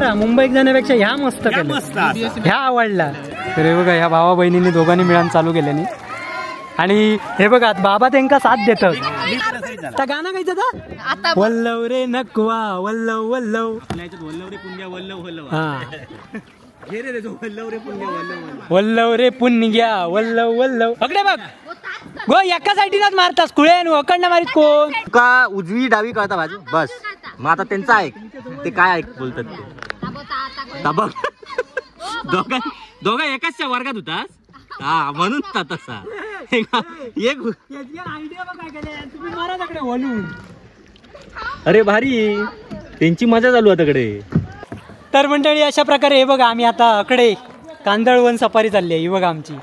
बरा मुंबईत जाण्यापेक्षा ह्या मस्त ह्या आवडला. तर हे बघा ह्या भावा बहिणींनी दोघांनी मिळून चालू केल्याने. आणि हे बघा बाबा त्यांना साथ देतात. त्या गाणं गायचं आता वल्लव रे नकवा वल्लव वल्लव वल्लव रे पुण्या वल्लव वल्लव. हा वल्लव रे पुण्या वल्लव वल्लव रे पुण्या वल्लव वल्लव. अकडे बघ गो एका साईडीनच मारतास खुळे अकडनं मारित कोण का उजवी डावी कळता बाजू बस. मग आता त्यांचं ऐक ते काय ऐक बोलतात ते बघ. दोघा एकाच वर्गात होतास हा म्हणून तसा एक आयडिया बघ काय केलं तुम्ही मारा तिकडे वळून. अरे भारी त्यांची मजा चालू आहे तिकडे. तर मंडळी अशा प्रकारे हे बघा आम्ही आता अकडे कांदळवन सफारी चालली आहे. ही बघा आमची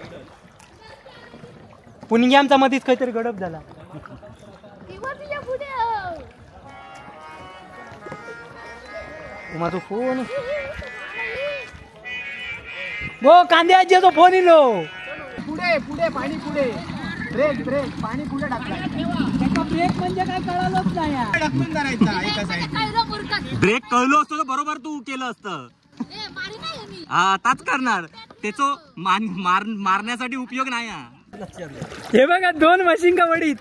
पुणगी आमचा मधीच काहीतरी गडप झाला. माझा फोन गो कांदे आजीचा फोन इलो. पुढे पुढे पाणी पुढे ब्रेक ब्रेक पाणी पुढे टाकला. ब्रेक म्हणजे काय कळालंच नाही. ब्रेक कळलो असतो तर बरोबर तू केलं असतं. हा ताच करणार त्याचो मारण्यासाठी उपयोग नाही. हे बघा 2 मशीन का वडीत.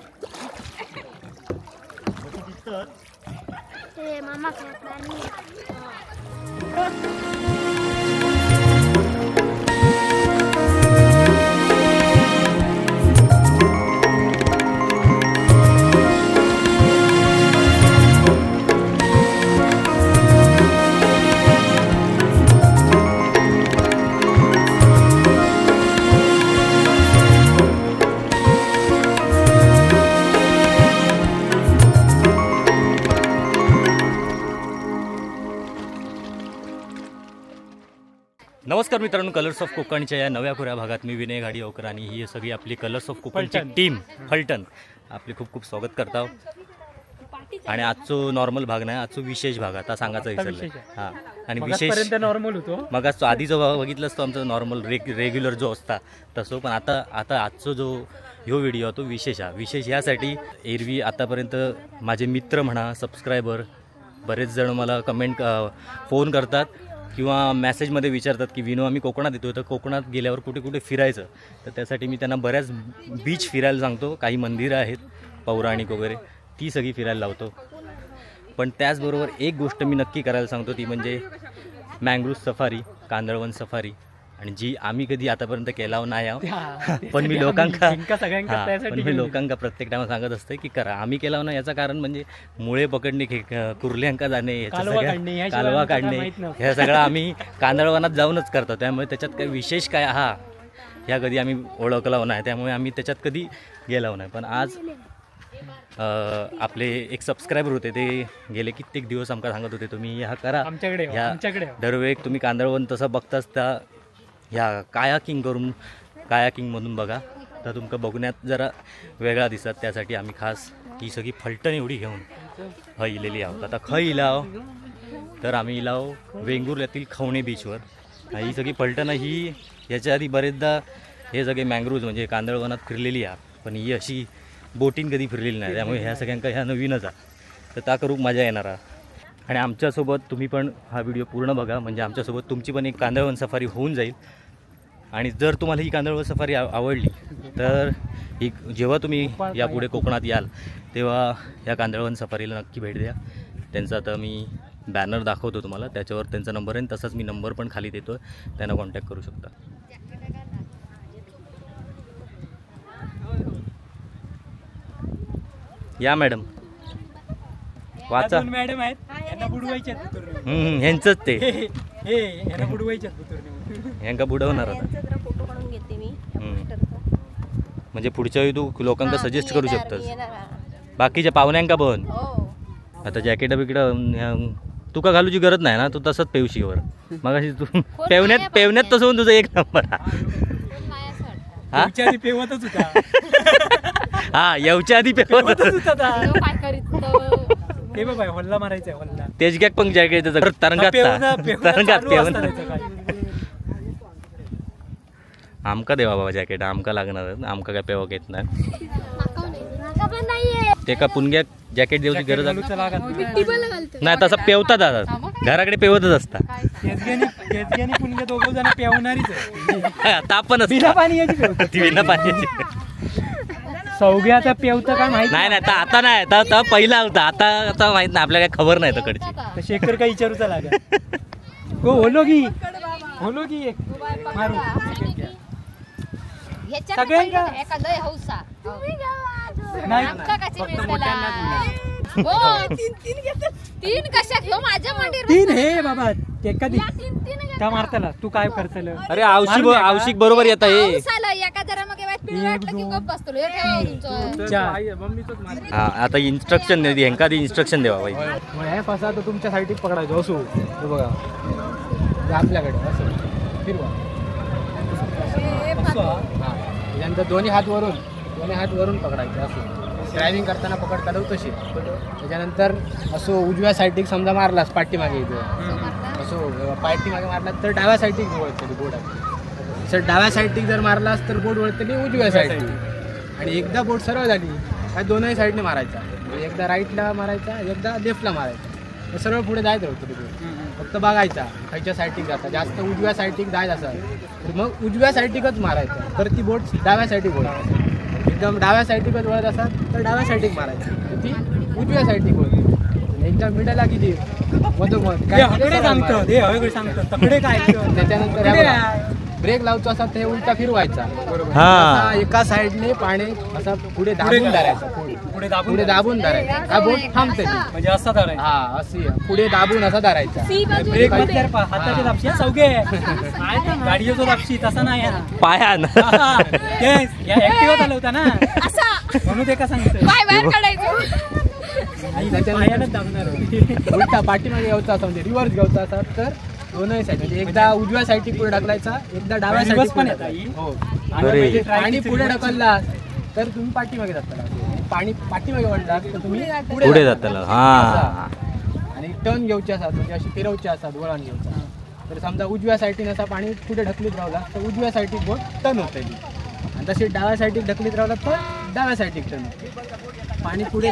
नमस्कार मित्रांनो, कलर्स ऑफ कोकणच्या या नव्या खोऱ्या भागात मी विनय घाडीवकर आणि ही सगळी आपली कलर्स ऑफ कोकणची टीम फलटण आपले खूप खूप स्वागत करता. आणि आजचो नॉर्मल भाग नाही, आजचो विशेष भाग आता सांगायचं विसरलं. हां आणि विशेष नॉर्मल होतो मग आज आधी जो बघितलं असतो आमचं नॉर्मल रेग्युलर जो असता तसं. पण आता आजचा जो ह्यो व्हिडिओ तो विशेष हा. विशेष यासाठी एरवी आतापर्यंत माझे मित्र म्हणा सबस्क्रायबर बरेच जण मला कमेंट फोन करतात किंवा मॅसेजमध्ये विचारतात की विनो आम्ही कोकणात येतो तर कोकणात गेल्यावर कुठे कुठे फिरायचं. तर त्यासाठी मी त्यांना बऱ्याच बीच फिरायला सांगतो. काही मंदिरं आहेत पौराणिक वगैरे ती सगळी फिरायला लावतो. पण त्याचबरोबर एक गोष्ट मी नक्की करायला सांगतो ती म्हणजे मँग्रोव्ह सफारी, कांदळवन सफारी. आणि जी आम्ही कधी आतापर्यंत केला नाही आहोत. पण मी लोकांका प्रत्येक टाइम सांगत असते की करा. आम्ही केला ना याचं कारण म्हणजे मुळे पकडणे, कुर्ल्यांका जाणे, कालवा काढणे हे सगळं आम्ही कांदळवनात जाऊनच करतो. त्यामुळे त्याच्यात काही विशेष काय ह्या कधी आम्ही ओळखला नाही. त्यामुळे आम्ही त्याच्यात कधी गेलो नाही. पण आज आपले एक सबस्क्रायबर होते ते गेले कित्येक दिवस आमका सांगत होते तुम्ही ह्या करा आमच्याकडे दरवेळेक तुम्ही कांदळवन तसं बघताच त्या ह्या कायाकिंगमधून बघा तर तुमका बघण्यात जरा वेगळा दिसतात. त्यासाठी आम्ही खास ही सगळी फलटण एवढी घेऊन इलेली आहोत. आता खय इलाव तर आम्ही इलाव वेंगुर्ल्यातील खवणे बीचवर. ही सगळी फलटण ही याच्या आधी बरेचदा हे सगळे मँग्रोव्ह म्हणजे कांदळवनात फिरलेली आहे. पण ही अशी बोटिंग कधी फिरलेली नाही. त्यामुळे ह्या सगळ्यांका ह्या नवीनच आहे. तर त्या करूक मजा येणार आहे. आणि आमच्यासोबत तुम्ही पण हा व्हिडिओ पूर्ण बघा म्हणजे आमच्यासोबत तुमची पण एक कांदळवन सफारी होऊन जाईल. आणि जर तुम्हाला ही कांदळवन सफारी आवडली तर जेव्हा तुम्ही यापुढे कोकणात याल तेव्हा या कांदळवन सफारीला नक्की भेट द्या. त्यांचा आता मी बॅनर दाखवतो तुम्हाला, त्याच्यावर त्यांचा नंबर आहे. तसाच मी नंबर पण खाली देतो, त्यांना कॉन्टॅक्ट करू शकता. या मॅडम वाचा. मॅडम आहेत यांना बुडवायचे ह्यांचंच ते यांना बुडवायचे ह्यांका बुडवणार आता. म्हणजे पुढच्या वेळी तू लोकांना सजेस्ट करू शकतस. बाकीच्या पाहुण्यांका पण आता जॅकेट बिकेट तुका घालूची गरज नाही ना, तू तसंच पेवशीवर. मग अशी तू पेवण्यात तसं होऊन तुझा एक नंबर पेवतच होता. हा येवच्या आधी पेवतच होता. हे बाबा हल्ला मारायचा हल्ला तेच गॅक पण जॅकेट तरंगात आमका देवा बाबा जॅकेट आमका लागणार. आमका काय पेवक येत नाही. ते का पुणग्या जॅकेट देऊची गरज आहे नाही, तसं पेवतात आता घराकडे पेवतच असता. पुणग्या दोघं जण पेवणारीच तापण बिना पाण्याची सौग्याचा पेवतं काय माहिती नाही. आता नाही, आता पहिला होता, आता माहित नाही आपल्याला, काय खबर नाही तकडची. शेखर काय विचारूचा लागा हो होलो की एक मारू सगळ्यांना नाही तीन हे बाबा एका त्या मारताला तू काय करतल. अरे औषिक बरोबर येत आहे. आता इन्स्ट्रक्शन दे, हेंका इन्स्ट्रक्शन देवा बाई. हे फसा तर तुमच्या साईडीत पकडायचो असो बघा आपल्याकडे असं फिरवा त्याच्यानंतर दोन्ही हात वरून पकडायचे असं ड्रायव्हिंग करताना पकडता तशी. त्याच्यानंतर असं उजव्या साईडीक समजा मारलास पाठीमागे इथं असं पाठीमागे मारला तर डाव्या साईडीक वळतली बोट सर डाव्या साईडीक जर मारलास तर बोट वळतली उजव्या साईडीक. आणि एकदा बोट सरळ झाली काय दोनही साईडने मारायचा, एकदा राईटला मारायचा एकदा लेफ्टला मारायचा, सरळ पुढे जायचं होतं ते बोट. फक्त बघायचा खायच्या साईडीक जाता, जास्त उजव्या साईडीक जायचं असेल तर मग उजव्या साईडीकच मारायचं, तर ती बोट डाव्या साईडीक वळायची. एकदम डाव्या साईडीकच वळत असाल तर डाव्या साईडीक मारायची, तर ती उजव्या साईडीक वळते. एकदम मिडाला किती मधोमध काय त्याच्यानंतर ब्रेक लावतो असा ते उलटा फिरवायचा. एका साईडने पाणी असा पुढे दाबून धरायचा, पुढे दाबून धरायचा, हा बोट थांबते म्हणजे असा धरायचा. हा अशी पुढे दाबून असा धरायचा. ब्रेक हाताचे दाबशी सौगे गाडीचा दाबशी तसा नाही पायान ऍक्टिव्ह चालवता ना म्हणून ते का सांगतो उलटा पाठीमागे घ्यायचा असा म्हणजे रिव्हर्स घ्यायचा असा तर दोनही साईड म्हणजे एकदा उजव्या साईडची पुढे ढकलायचा एकदा डाव्या साईड पण येतात. आणि पुढे ढकलला तर तुम्ही पाठीमागे जाताला, पाठीमागे वळला तर तुम्ही पुढे जाताला. आणि टर्न घ्यायचे असतात म्हणजे अशी फिरवचे असतात वळण घ्यायचा. तर समजा उजव्या साईडीने असा पाणी पुढे ढकलीत राहिला तर उजव्या साईडीक बोट टर्न होते आणि तशी डाव्या साईडीक ढकलीत राहिला तर डाव्या साईडीक टर्न होते. पाणी पुढे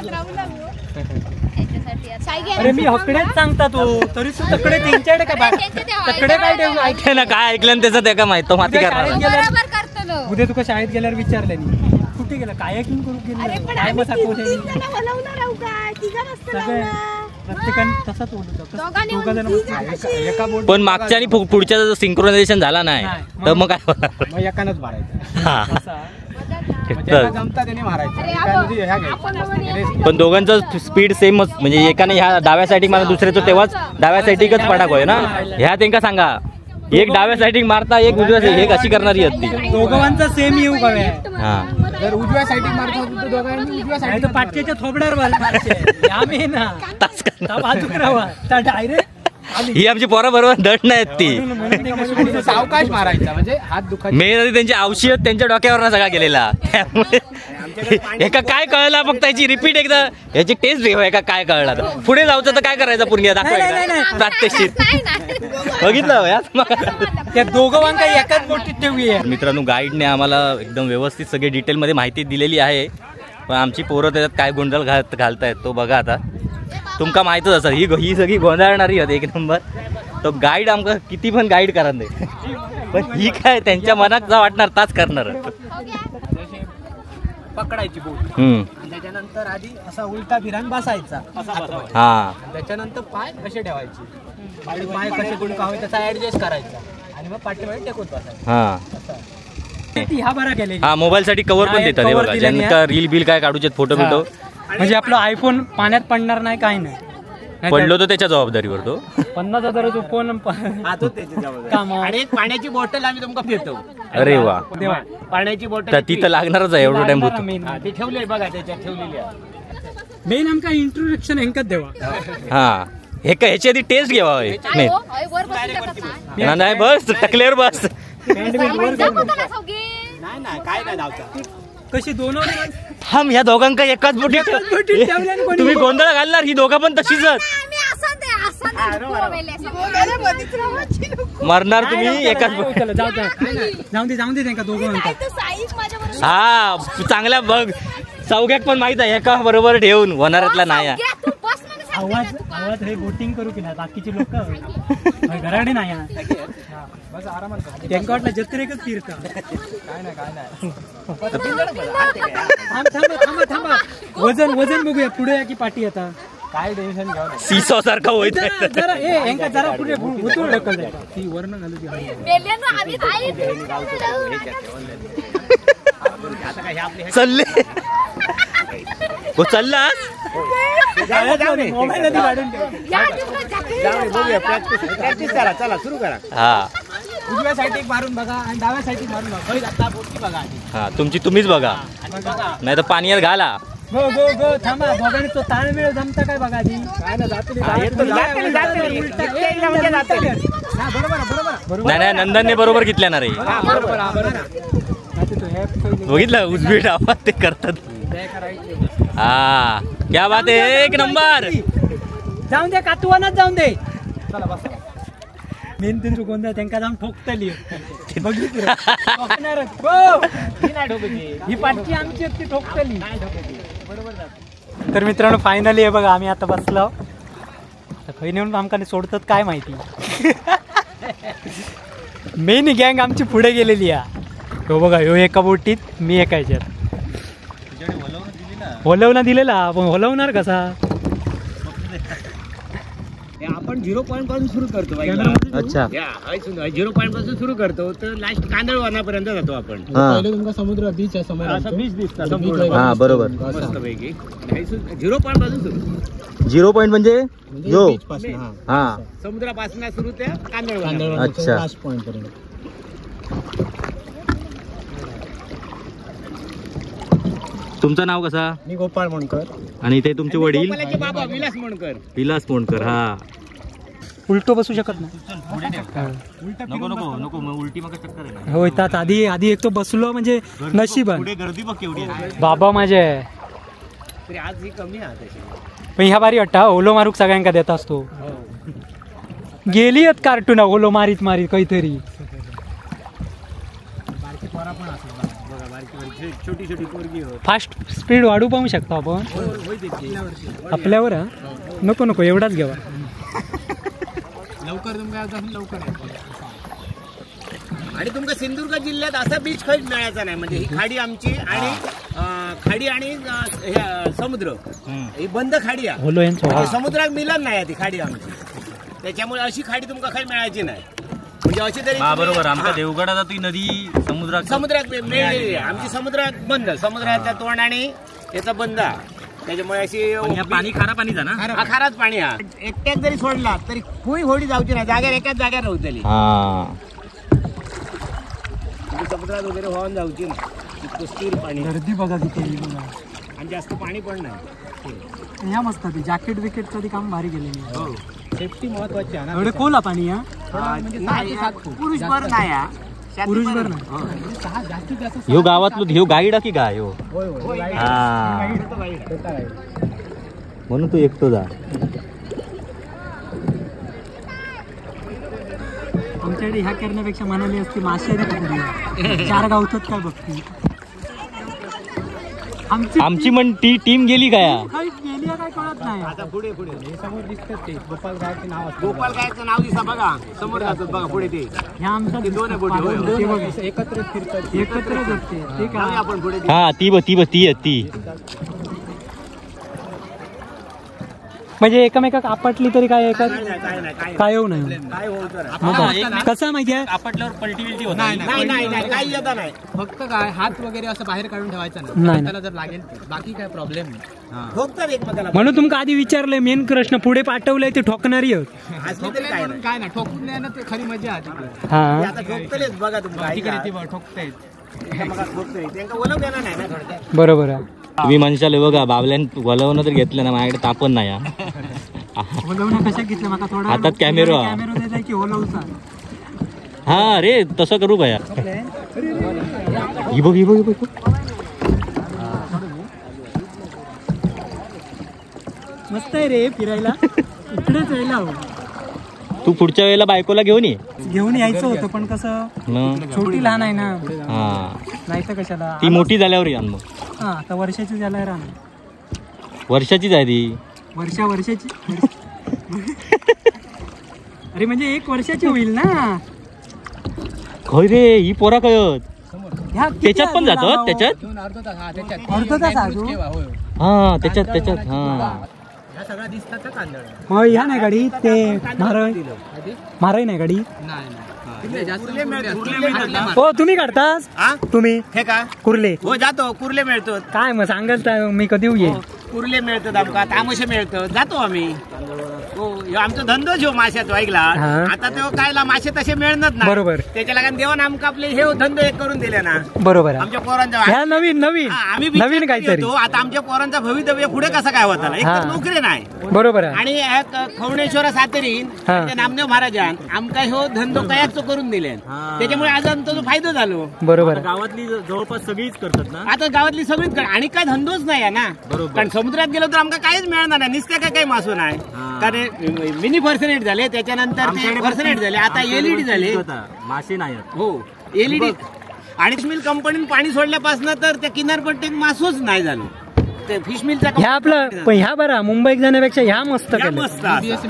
अरे मी हकडेच सांगता तो तरी तकडे त्यांच्याकडे का तकडे काय ठेवू ऐकलं ना काय ऐकलं त्याचं ते का माहित माती करणार. उद्या तुका शाळेत गेल्यावर विचारले कुठे गेला कायाकिंग करून गेलं काय मग प्रत्येकाने तसाच बोलतो. पण मागच्या आणि पुढच्या सिंक्रोनायझेशन झाला नाही तर मग काय मग एकानच मारायचं. पण दोघांचं स्पीड सेमच म्हणजे एकाने ह्या डाव्या साईडिक मारा दुसऱ्याचं तेव्हाच डाव्या साईडिकच पडाक होय ना. ह्या त्यांना सांगा एक डाव्या साईडिक मारता एक उजव्या साईड हे कशी करणारी होती दोघांचा सेम येऊ का. जर उजव्या साईडिक मारतो तर दोघांनी उजव्या साईड पाटकेच्या थोबड्यावर डायरेक्ट ही आमची पोरा बरोबर दट नाहीत ती सावकाश मारायचा म्हणजे हात दुखायचे. मेन त्यांची औषध त्यांच्या डोक्यावर सगळा गेलेला त्यामुळे एका काय कळला फक्त याची रिपीट एकदा याची टेस्ट घेऊ एका काय कळला तर पुढे जाऊचं तर काय करायचं पुण्या दाखवायचं प्रात्यक्षिक बघितलं त्या दोघं काही एकाच बोटीत ठेवूया. मित्रांनो गाईडने आम्हाला एकदम व्यवस्थित सगळी डिटेलमध्ये माहिती दिलेली आहे पण आमची पोरं त्याच्यात काय गोंधळ घालतायत तो बघा. आता तुमका माहितच असेल ही सगळी गोंधळणारी होती एक नंबर. तो गाईड आमका किती पण गाईड करा नाही पण ही काय त्यांच्या मनात जा वाटणार ताच करणार. पकडायची बोट त्याच्यानंतर आधी असा उलटा फिरान बसायचा त्याच्यानंतर पाय कसे ठेवायचे आणि पाय कसे कुठे का त्याचा ऍडजस्ट करायचा आणि मग पाठीमागे टेकून बसायचा. हा बरा केले हा मोबाईल साठी कव्हर पण देतात हे बघा ज्यांना रील बिल काय काढूचे फोटो बिटो म्हणजे आपला आयफोन पाण्यात पडणार नाही काही नाही. पडलो तो त्याच्या जबाबदारीवर तो 50,000 फोन आणि पाण्याची बॉटल आम्ही तुमका फिरतो. अरे वा पाण्याची बॉटल ती तर लागणारच आहे एवढं टाइम ती ठेवली बघा त्याच्यात ठेवलेली आहे. मेन आमका इंट्रोडक्शन हेंकच देवा. हा हे का ह्याची आधी टेस्ट घ्यावा नाही बस टकलेवर बस काय काय धावता कशी दोन हम ह्या दोघांका एकाच बोटीत तुम्ही गोंधळ घालणार ही दोघं पण तशीच मरणार तुम्ही एकाच जाऊ दे दोघं हा चांगल्या बघ चौघ्याक पण माहित आहे एका बरोबर ठेवून होणारातला नाही आहे. आवाज आवाज हे बोटिंग करू की नाही बाकीची लोक घराडे नाही त्यांका वाटलं जत्रेकच तीर्थ काय नाही थांबा थांबा वजन बघूया पुढे या की पाठी आता काय टेन्शन घ्या सीसॉ सारखा होत जरा यांका जरा पुढे उतरून ढकल ती वर्ण घालू चालले चाललास चला सुरू करा. हा उजव्या साईड मारून बघा आणि डाव्या साईड मारून बघा. हा तुमची तुम्हीच बघा नाही तर पाण्यात घाला. गो थांबा बघा तो ताळमेळ जमता काय बघा आधी नाही नंदनने बरोबर घेतल्या ना रे बघितलं उजवी डावात ते करतात. हा क्या बात आहे एक नंबर. जाऊन दे कातवानाच जाऊन दे मेन तीन चुकून द्या त्यांना जाऊन ठोकतली ही पाटची आमची ती ठोकतली. तर मित्रांनो फायनली आहे बघा आम्ही आता बसलो खै नेऊन आमकाने सोडतात काय माहिती. मेन गँग आमची पुढे गेलेली आहे. हो बघा ह्यो एका बोटीत मी एका ह्याच्यात होलवना दिलेला पण होलवणार कसा. आपण 0 पॉईंट पासून सुरू करतो. अच्छा 0 पॉईंट पासून सुरू करतो तर लास्ट कांदळवनापर्यंत जातो आपण. तुमका समुद्र बीच आहे समोर असा बीच दिसता. हा बरोबर मस्त पैकी 0 पॉईंट पासून सुरू. 0 पॉईंट म्हणजे यो हा समुद्रापासून सुरू ते कांदळवना. अच्छा लास्ट पॉईंट पर्यंत. तुमचं नाव कसा. मी गोपाळ मोणकर आणि ते तुमचे वडील गोपालाचे बाबा विलास मोणकर. विलास मोणकर. हा उलटो बसू शकत नाही. नको नको नको उलटी मग चक्कर आहे. होय तात आधी एक तो बसलो म्हणजे नशीब पुढे गर्दी बघ केवढी आहे. बाबा माझे तरी आज ही कमी आहे तशी. पण ह्या बारी वाटता ओलो मारूक सगळ्यांका देत असतो. गेली आहेत कार्टून ओलो मारीत काहीतरी. छोटी छोटी पोरगी फास्ट स्पीड वाढू पाहू शकतो आपण आपल्यावर. नको एवढाच घ्यावा लवकर आणि तुमका सिंधुदुर्ग जिल्ह्यात असा बीच खैच मिळायचा नाही. म्हणजे ही खाडी आमची आणि समुद्र ही बंद खाडी आहे. समुद्रात मिलन नाही ती खाडी आमची. त्याच्यामुळे अशी खाडी तुमका खाली मिळायची नाही. म्हणजे अशी तरी बरोबर आमच्या देवगडात ती नदी समुद्रात मिळलेली आहे. आमची समुद्रात बंद समुद्राचा तोंड आणि याचा बंद. त्याच्यामुळे अशी पाणी खारा पाणीचा ना. हा खाराच पाणी हा. एकट्याक जरी सोडला तरी कुई होडी जाऊची नाही. जाग्यावर एकाच जाग्यावर राहतली. समुद्रात वगैरे वाहून जाऊची नाही. स्थिर पाणी गर्दी बघा तिथे आणि जास्त पाणी पण नाही. या मस्त जॅकेट विकेट कधी काम भारी गेले. सेफ्टी महत्वाची आहे ना. एवढे खोल पाणी या पुरुषभर नाही. पुरुषभर नाही. ह्यो गावातलो ह्यो गाईड की काय ह्यो. म्हणून तू एकटो जा. आमच्याकडे ह्या करण्यापेक्षा म्हणाली असती माशारी पकडली 4 गावतात काय बघते. आमची मन ती टीम गेली काय गेली काय कळत नाही. आता पुढे समोर दिसतात ते गोपाल गायचं नाव दिसा बघा समोर जातात बघा पुढे ते. ह्या आमचा दोन एकत्र फिरतात एकत्र जगते ते काय आपण पुढे. हा ती म्हणजे एकमेकाक आपटली तरी काय एका काय होऊ नाही. काय होतं कसं माहितीये आपटल्यावर पलटी होत नाही काही येत नाही. फक्त काय हात वगैरे असं बाहेर काढून ठेवायचा नाही. त्याला जर लागेल बाकी काय प्रॉब्लेम नाही. ठोकतात एकमेकाला. म्हणून तुमका आधी विचारलंय मेन प्रश्न पुढे पाठवलंय ते ठोकणारी काय नाही ठोकून ना ते खरी मजा आहे. हा आता ठोकतलेच बघा तुम्ही ठोकताय बरोबर आहे. तुम्ही म्हणशाल बघा बाबल्यान वलवणं तर घेतलं ना माझ्याकडे तापण नाही. कशा घेतलं मला थोडा हातात कॅमेरा की ओलवचा. हा रे तसं करू का यार. बघ मस्त आहे रे फिरायला. इकडेच यायला हवं. तू पुढच्या वेळेला बायकोला घेऊन यायचं होतं पण कसं छोटी लहान आहे ना. हा नाही तर कशाला. ती मोठी झाल्यावर या मग. हा आता वर्षाची झाला राहणार. वर्षाचीच आहे ती. वर्षाची अरे म्हणजे 1 वर्षाची होईल ना. खय रे ही पोरा कळत ह्या त्याच्यात पण जातात त्याच्यात. अर्धा तास हा त्याच्यात हा. सगळा दिसतात कांदळ. मग ह्या नाही गाडी ते माराय नाही गाडी. हो तुम्ही काढतास. तुम्ही हे का कुर्ले हो जातो कुर्ले मिळतो. काय मग सांगाल मी कधी येऊ. कुर्ले मिळतात आमका तामोशे मिळतात जातो आम्ही. हो ह्यो आमचा धंदोच ह्यो माशाचो ऐकला. आता तो कायला मासे तसे मिळणार ना. बरोबर. त्याच्या लागून देवान आमका आपले हे धंदो एक करून दिले ना. बरोबर. आमच्या पोरांचा ह्या नवीन आम्ही नवीन काहीतरी. आता आमच्या पोरांचा भवितव्य पुढे कसं काय होता. एक तर नोकरी नाही. बरोबर आहे. आणि खवणेश्वर सातेरीन नामदेव महाराजान आमका ह्यो धंदो कायच करून दिले. त्याच्यामुळे आज आमचा जो फायदा झालो. बरोबर. गावातली जवळपास सगळीच करतात ना. आता गावातली सगळीच आणि काय धंदोच नाही ना. कारण समुद्रात गेलो तर आमका काहीच मिळणार नाही. निस्त्या काय काही मासू नाही. कारण मिनी पर्सनेट झाले त्याच्यानंतर पर्सनेट झाले आता एलईडी झाले. मासे नाही. हो एलईडी आणि फिश मिल कंपनीने पाणी सोडल्यापासून तर त्या किनारपट्टीत मासोच नाही झालो. ते फिश मिलचा ह्या आपलं पण ह्या बरा मुंबईत जाण्यापेक्षा ह्या मस्त केलं.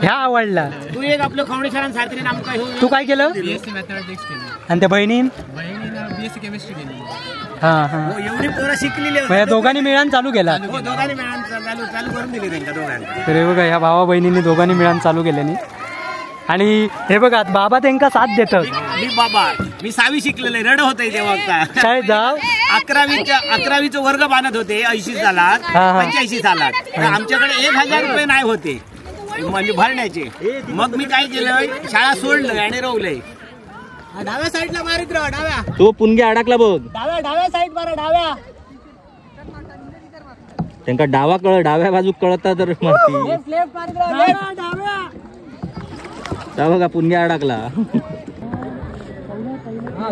ह्या आवडला. तू एक आपलं खवणेश्वरान सातेरीन आमका तू काय केलं. BSc मॅथमॅटिक्स केली. आणि त्या बहिणीन BSc केमिस्ट्री केली. एवढी पोरं शिकलेली दोघांनी मिळून चालू केला. दोघांनी मिळून चालू करून दिले त्यांच्या दोघांनी. तर हे बघा ह्या भावा बहिणींनी दोघांनी मिळून चालू केल्यानी. आणि हे बघा बाबा त्यांना साथ देतात. मी 6वी शिकलेले रड होते तेव्हा शाळेत जाव. 11वीचं वर्ग बांधत होते 80 सालात 85 सालात. आमच्याकडे 1000 रुपये नाही होते म्हणजे भरण्याचे. मग मी काय केलं शाळा सोडलं आणि रवलंय. डाव्या साईडला मारित राहा. डाव्या तो पुणगे अडकला बघ. डाव्या साईड मारा. डाव्या त्यांना डाव्या बाजू कळता तर मारती. बघा पुणगे अडकला.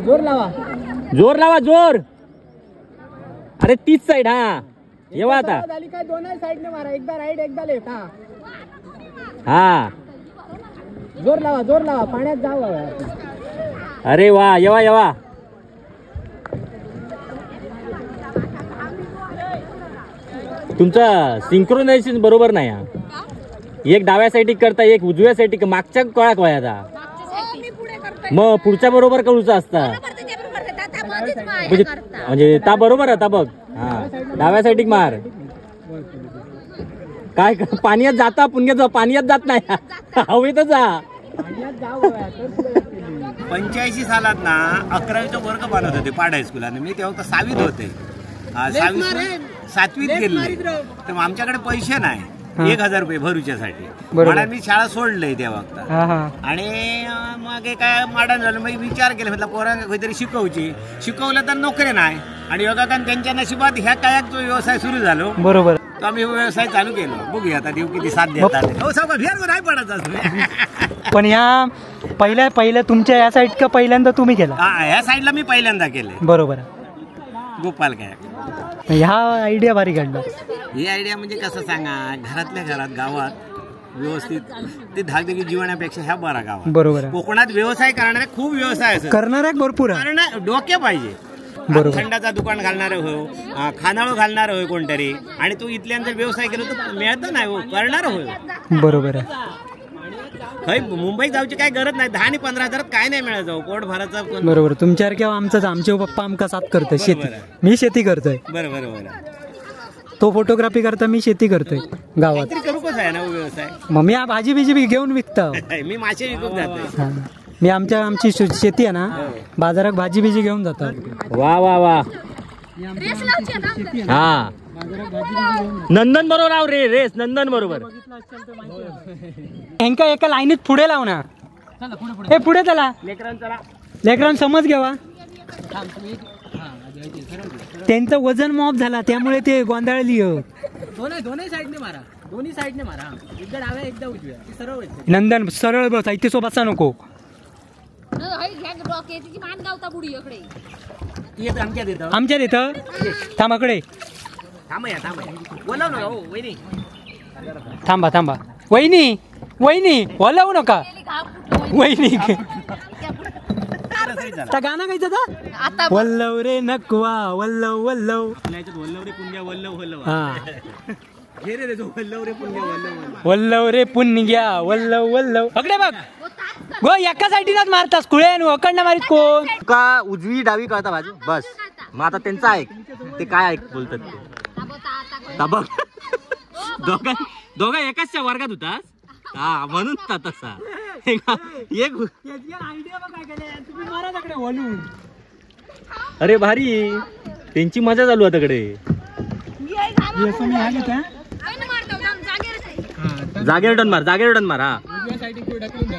जोर लावा. जोर. अरे तीच साईड. हा येवा आता. काय दोन्ही साईडने मारा. एकदा राईट एकदा लेफ्ट. हा जोर लावा पाण्यात जावं. अरे वा येवा. तुमचं सिंक्रोनायझेशन बरोबर नाही. एक डाव्या साईड करता एक उजव्या साईड मागच्या कळा कळायचा. मग पुढच्या बरोबर कळूचा असता म्हणजे ता बरोबर आता बघ. हा डाव्या साईड मार. काय पाण्यात जाता पुण्यात पाण्यात जात नाही हवेतच जा. 85 सालात ना 11वीचा वर्ग बांधत होते पाड हायस्कूल. आणि मी तेव्हा 6वीत होते. 7वीत गेले तर आमच्याकडे पैसे नाही 1000 रुपये भरूच्यासाठी. म्हणून मी शाळा सोडलंय त्या वक्ता. आणि मग काय मॉडर्न झालं. मग विचार केला म्हटलं पोरांना काहीतरी शिकवलं तर नोकरी नाही. आणि योगाकान त्यांच्या नशिबात ह्या कायात जो व्यवसाय सुरू झालो. बरोबर. तो आम्ही व्यवसाय चालू केलो. बघूया आता देव किती साथ देतात. नाही पडत. पण ह्या पहिल्या तुमच्या या साईड का पहिल्यांदा तुम्ही केला. ह्या साईडला मी पहिल्यांदा केले. बरोबर. गोपाल काय ह्या आयडिया भारी काढला. ही आयडिया म्हणजे कसं सांगा घरातल्या घरात गावात व्यवस्थित ते धाकधुकी जीवनापेक्षा ह्या बरा गावात. बरोबर. कोकणात व्यवसाय करणारे खूप व्यवसाय करणारे भरपूर डोके पाहिजे. थंडाचा दुकान घालणार हो खानाळू घालणार होय कोणतरी. आणि तू इथल्यांचा व्यवसाय केला तर मिळत नाही हो करणार होय. बरोबर आहे. काही मुंबईत जाऊची काय गरज नाही. 10 आणि 15 हजारात काय नाही मिळत जाऊ पोट भराचा. बरोबर. तुमच्यासारख्या आमचे पप्पा आमका साथ करतोय. शेती मी शेती करतोय. बरोबर. तो फोटोग्राफी करता मी शेती करतोय गावात. करू कसं आहे ना व्यवसाय. मग मी भाजी बिजी घेऊन विकतो. मी मासे विकून जातोय. मी आमची शेती आहे ना बाजारात भाजी बिजी घेऊन जातो. वा. हा नंदन बरोबर आव रे. रेस नंदन बरोबर. एका लाईनीत पुढे लाव ना. हे पुढे चला. लेकरांना समज घ्यावा. त्यांचं वजन मॉप झाला त्यामुळे ते गोंधळली. दोन्ही साईडने मारा. एकदा डाव्या एकदा उजव्या. सरळ नंदन सरळ बस. इथे सोबत नको. आमच्यात येतं थांबाकडे. थांबा वहिनी बोलावू नका. वहिनी साईड झाला. त्या गाणं गायचं आता वल्लव रे नकवा वल्लव वल्लव वल्लव रे पुण्या वल्लव वल्लव. हा घे रे तो वल्लव रे पुण्या वल्लव. वल्लव रे पुण्या वल्लव वल्लव. अकडे बघ गो एका साईडीलाच मारतास कुळे अकडनं मारीत कोण का उजवी डावी कळता बाजू बस. मग आता त्यांचं ऐक ते काय ऐक बोलतात ते बघ. दोघा एकाच वर्गात होतास हा म्हणून तसा एक अरे भारी त्यांची मजा चालू आहे तिकडे. जागेवर टन मार जागेवर टन मार. हा उजव्या साईडला ढकलून द्या.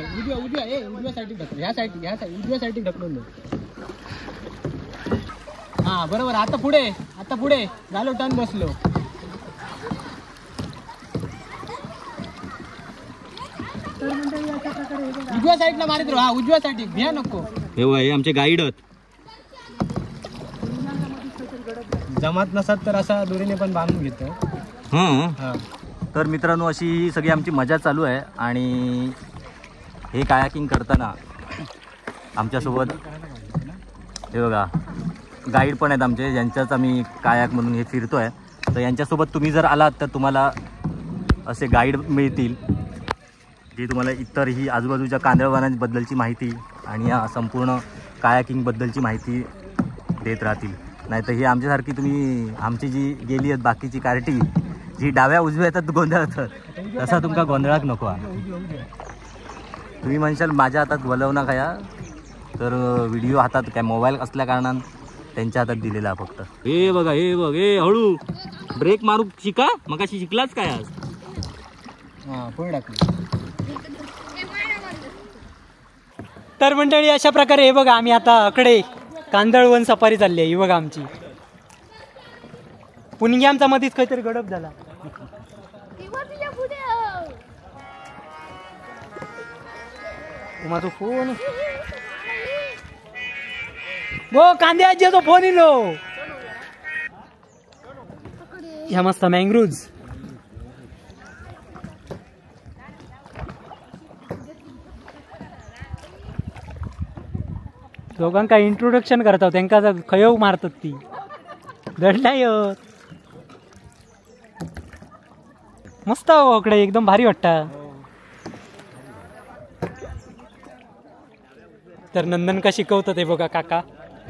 उजव्या साईडला ढकल. ह्या साईड उजव्या साईडला ढकलून द्या. हा बरोबर. आता पुढे झालो टर्न बसलो. उजव्या साईडला मारित राहा. उजव्या साईड भ्या नको. हे आमचे गाईड आहेत. जमात नसत तर असा दोरीने पण बांधून घेतो. हा तर मित्रांनो अशी ही सगळी आमची मजा चालू आहे. आणि हे कायाकिंग करताना आमच्यासोबत हे बघा गाईड पण आहेत आमचे ज्यांच्याच आम्ही कायाक म्हणून हे फिरतोय. तर यांच्यासोबत तुम्ही जर आलात तर तुम्हाला असे गाईड मिळतील जे तुम्हाला इतर ही आजूबाजूच्या कांदळवनांबद्दलची माहिती आणि या संपूर्ण कायाकिंगबद्दलची माहिती देत राहतील. नाही तर ही आमच्यासारखी तुम्ही आमची जी गेली आहेत बाकीची कार्टी जी डाव्या उजव्या येतात गोंधळतात तसा तुमका गोंधळाक नको. तुम्ही म्हणशाल माझ्या हातात वलवणा खाया तर व्हिडिओ हातात काय मोबाईल असल्या कारणानं त्यांच्या हातात दिलेला फक्त. हे बघा हे बघ हे हळू ब्रेक मारू शिका. मग अशी शिकलाच काय आज. पुढे टाकली. तर मंडळी अशा प्रकारे हे बघा आम्ही आता अकडे कांदळवन सफारी चालली आहे. ही बघा आमची पुणगी आमचा मधीच काहीतरी गडप झाला. माझा फोन गो कांदे आजीचा फोन इलो. ह्या मस्त मँग्रुव्ज दोघांका इंट्रोडक्शन करतात. त्यांका खयव मारतात ती दंडाय मस्त अकडे एकदम भारी वाटतं. तर नंदन का शिकवतात हे बघा काका.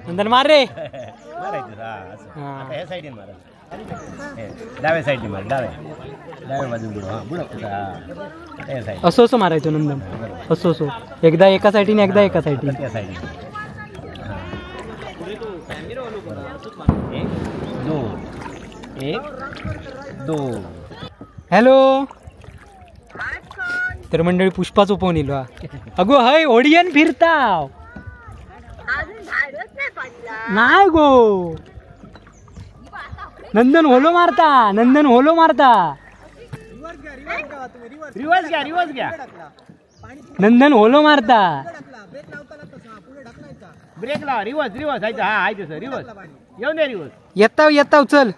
नंदन मार रे. डाव्या साईडने मार. डाव्या बाजून असं असं मारायचं नंदन. असं असं एकदा एका साईडीने एकदा एका साईडीने. त्या साईडने. एक दोन. हॅलो. तर मंडळी पुष्पाचं फोन येईल. अगो हय ओडियन फिरताव नाही गो. नंदन होलो मारता. रिवर्स घ्या. नंदन होलो मारता. ब्रेक लावा. रिवर्स हा आहे तसं रिवर्स. येऊन द्या रिवर्स. येताव चल.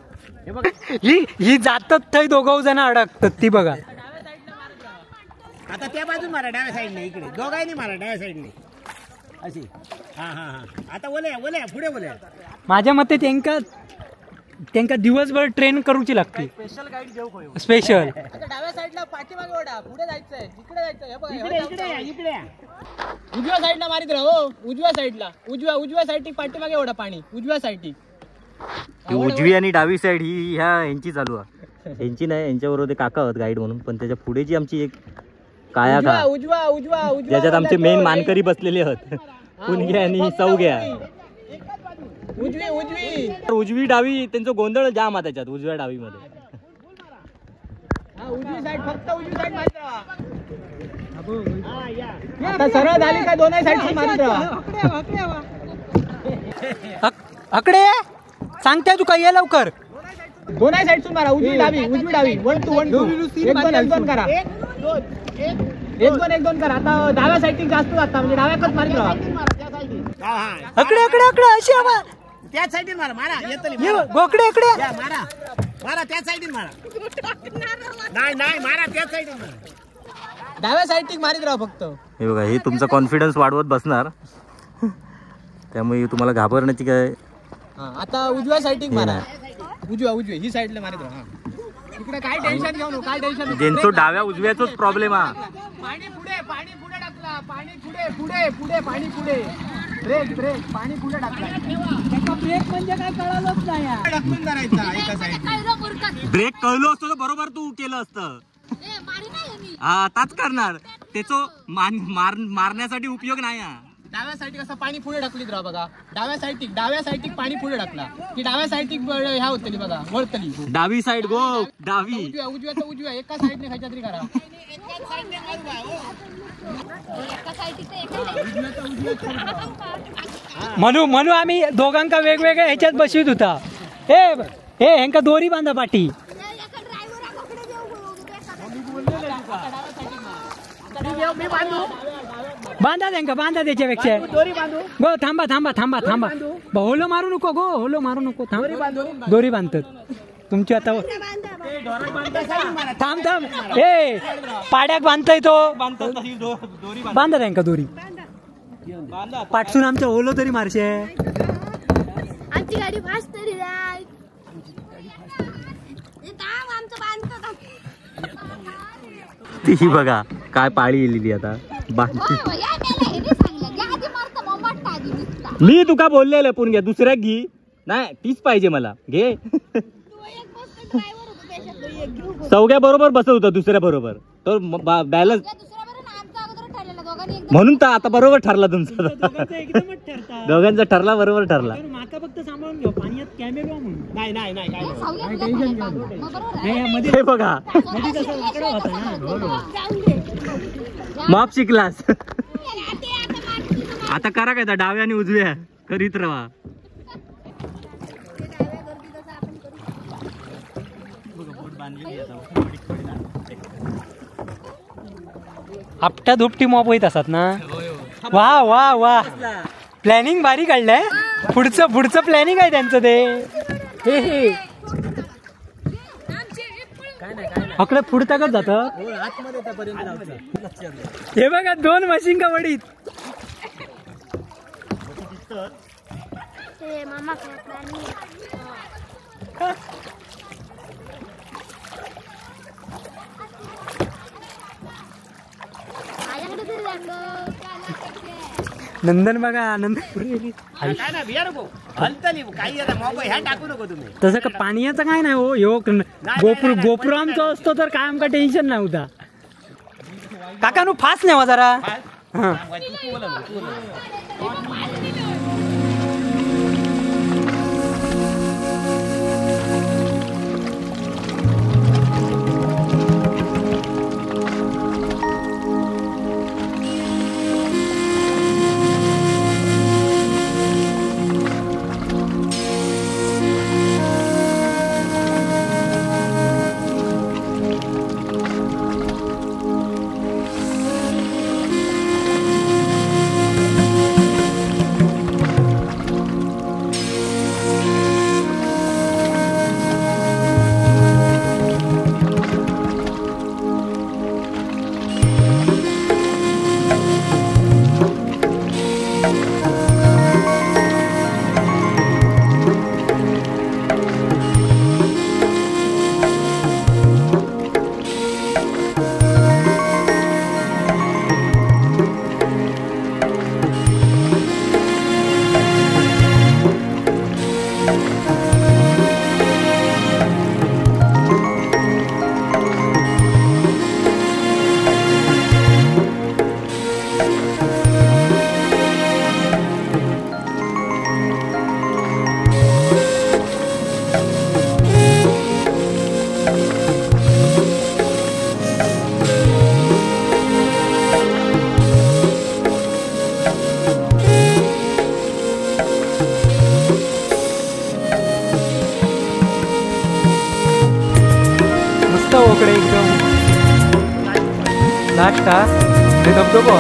ही जातात थंय दोघं जण अडकतात ती बघा. आता त्या बाजून मारा डाव्या साईडने. इकडे दोघांनी मारा डाव्या साईडने अशी. हा. आता बोल्या पुढे बोल्या. माझ्या मते त्यांका दिवसभर ट्रेन करूची लागते. स्पेशल डाव्या साईडला पाठीमागे ओढा. पुढे जायचंय. इकडे जायचंय. इकडे उजव्या साईडला मारित राहा. उजव्या साईडला उजव्या साईड पाठीमागे ओढा पाणी. उजव्या साईड उजवी आणि डावी साईड ही ह्या यांची चालू आहे. यांची नाही यांच्याबरोबर ते काका आहोत गाईड म्हणून. पण त्याच्या पुढेची आमची एक काया उजवा ज्याच्यात आमचे मेन मानकरी बसलेले आहेत. पुणग्या आणि चौघ्या. उजवी डावी त्यांचं गोंधळ जाम आहे त्याच्यात उजव्या डावी मध्ये. उजवी साईड फक्त उजवी साईड मारित राहा. आता सरळ झाली का दोन्ही साईड मारित राहा. अकडे सांगते तू काय ये लवकर. दोन्ही साईड मारा. उजवी डावी 1 2 1 2. एक दोन करा. एक दोन करा. आता डाव्या साईड जास्त जाता म्हणजे डाव्याकच मारित राहा. अकडे अशी आवा. त्याच साईडने मारा. गोकडे इकडे मारा त्याच साईडने मारा. नाही मारा त्याच साईडने मारा. डाव्या साईड मारित राहा फक्त. हे बघा हे तुमचा कॉन्फिडन्स वाढवत बसणार. त्यामुळे तुम्हाला घाबरण्याची काय. आता उजव्या साईडिंग मारा. उजव्या ही साईडला मारित राहा. इकडे काय टेन्शन घेऊ नको. काय टेन्शन ज्यांचो डाव्या उजव्याचोच प्रॉब्लेम हा. पाणी पुढे टाकला. पाणी पुढे पाणी पुढे. ब्रेक पाणी पुढे टाकला. त्याचा ब्रेक म्हणजे काय कळालंच नाही. ढकलून करायचा एका साईड. ब्रेक कळलो असतो तर बरोबर तू केलं असतं. हा ताच करणार. त्याचो मारण्यासाठी उपयोग नाही हा. डाव्या साईड कसं पाणी पुढे ढकलीत राहा बघा. डाव्या साईड पाणी पुढे टाकला की डाव्या साईड ह्या होतली बघा वळतली. डावी साईड गो. डावी उजव्या एका साईडने खायच्या तरी करा. म्हणू आम्ही दोघांका वेगवेगळ्या ह्याच्यात बसवीत होता. हे ह्यांका दोरी बांधा पाठी. बांधा त्याच्यापेक्षा गो. थांबा होलो मारू नको. दोरी बांधतात तुमची आता. थांब ए पाड्याक बांधताय तो. बांधा त्यांका दोरी. पाठसून आमच्या ओलो तरी मारशे. आमची गाडी फास्ट तरी जाय. ती बघा काय पाळी येलेली आता. मी तुका बोललेलं पण घ्या दुसऱ्याक घे. नाही तीच पाहिजे मला. घे. चौघ्या बरोबर बसवतो दुसऱ्या बरोबर तर बॅलन्स. म्हणून तर आता बरोबर ठरला तुमचा. दोघांचा ठरला बरोबर ठरला. माका फक्त सांभाळून घेऊ. पाण्यात कॅमेरा हे बघा माप शिकलास. आता करा काय डाव्या आणि उजव्या करीत राहा. आपटा धुपटी मॉप होईत असतात ना. वा प्लॅनिंग भारी काढलंय. पुढचं प्लॅनिंग आहे त्यांचं ते. अकडे पुढताकच जात. हे बघा 2 मशीन का वडीत. नंदन बघा तसं का पाण्याचं काय नाही हो. ह्यो गोपुर आमचा असतो तर काय आमका टेन्शन नाही होता. काका नु फास्ट नाही जरा. ओकडे एकदम नाश्ता हे धबधबा.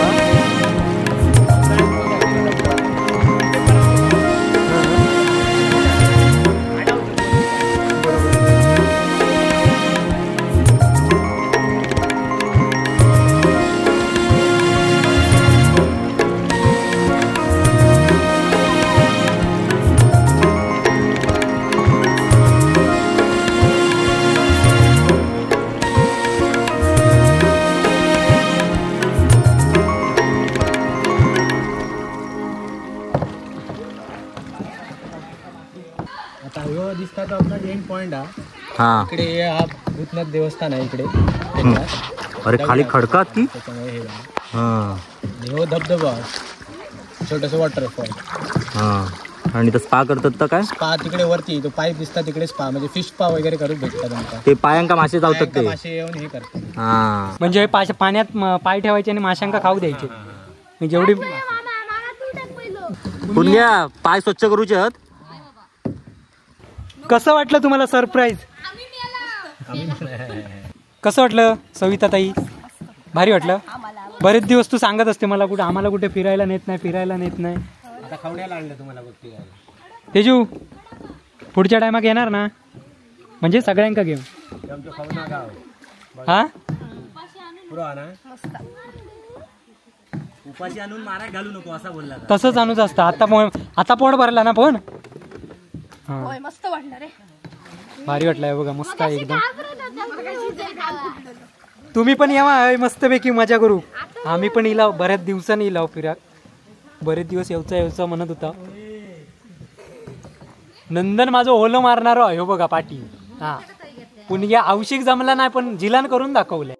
मेन पॉइंट हा इकडे हा भूतनाथ देवस्थान आहे इकडे अरे खाली खडकात की त्याच्यामुळे हे झालं. हा आणि हो धबधबा छोटस वॉटरफॉल हा आणि तर स्पा करतात तर काय स्पा तिकडे वरती तो पाईप दिसतात तिकडे स्पा म्हणजे फिश स्पा वगैरे करू भेटतात तुमका ते पायांका मासे चावतात ते मासे येऊन हे करतात हा म्हणजे पाण्यात पाय ठेवायचे आणि माशांका खाऊ द्यायचे म्हणजे जेवढी मामा तू टाक पहिलं. पुण्या पाय स्वच्छ करूचे आहेत कसं वाटलं तुम्हाला सरप्राईज कसं वाटलं सविता ताई भारी वाटलं बरेच दिवस तू सांगत असते मला कुठे आम्हाला कुठे फिरायला नेत नाही आता खवड्याला आणलं तुम्हाला बघते तेजू पुढच्या टायमाक येणार ना म्हणजे सगळ्यांका घेऊन आमचं खवना गाव हा पुरा ना उपाशी आणून मारा घालू नको असा बोलला तसंच आणूच असतं आता पोट भरला ना पण हा होय मस्त वाटलं रे. भारी वाटलं बघा मस्त आहे एकदम मगाशी तुम्ही पण यावा मस्तपैकी मजा करू आम्ही पण इलाव बऱ्याच दिवसांनी इलाव फिरा बरेच दिवस येऊचा म्हणत होता नंदन माझं ओलं मारणार हो बघा पाठी हा पुण्या औषिक जमला नाही पण जिलान करून दाखवलंय